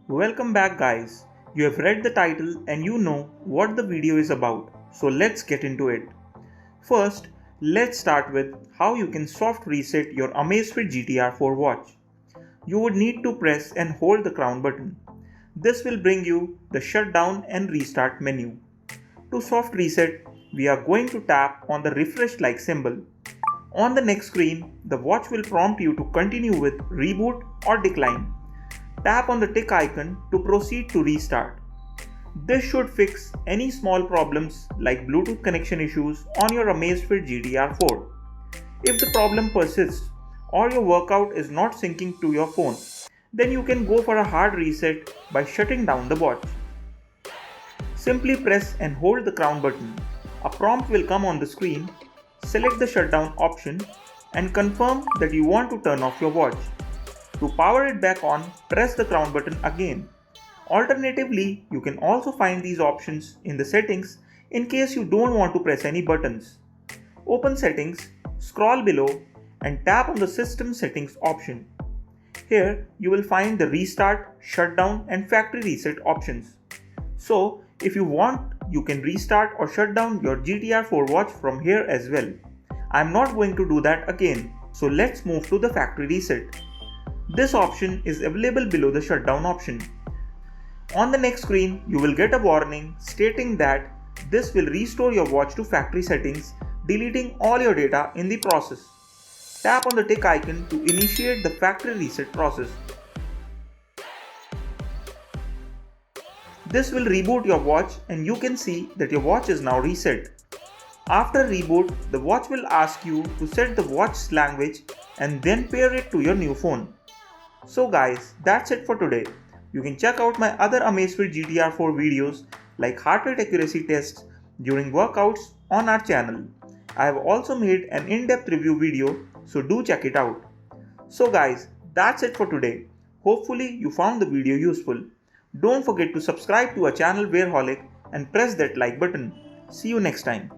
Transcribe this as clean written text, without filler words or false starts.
Welcome back guys. You have read the title and you know what the video is about. So let's get into it. First, let's start with how you can soft reset your Amazfit GTR 4 watch. You would need to press and hold the crown button. This will bring you the shutdown and restart menu. To soft reset, we are going to tap on the refresh like symbol. On the next screen, the watch will prompt you to continue with reboot or decline. Tap on the tick icon to proceed to restart. This should fix any small problems like Bluetooth connection issues on your Amazfit GTR 4. If the problem persists or your workout is not syncing to your phone, then you can go for a hard reset by shutting down the watch. Simply press and hold the crown button. A prompt will come on the screen. Select the shutdown option and confirm that you want to turn off your watch. To power it back on, press the crown button again. Alternatively, you can also find these options in the settings in case you don't want to press any buttons. Open settings, scroll below and tap on the system settings option. Here you will find the restart, shutdown and factory reset options. So if you want, you can restart or shut down your GTR 4 watch from here as well. I am not going to do that again, so let's move to the factory reset. This option is available below the shutdown option. On the next screen, you will get a warning stating that this will restore your watch to factory settings, deleting all your data in the process. Tap on the tick icon to initiate the factory reset process. This will reboot your watch and you can see that your watch is now reset. After reboot, the watch will ask you to set the watch's language and then pair it to your new phone. So guys, that's it for today. You can check out my other Amazfit GTR 4 videos like heart rate accuracy tests during workouts on our channel. I have also made an in-depth review video, so do check it out. So guys, that's it for today. Hopefully you found the video useful. Don't forget to subscribe to our channel Wearholic and press that like button. See you next time.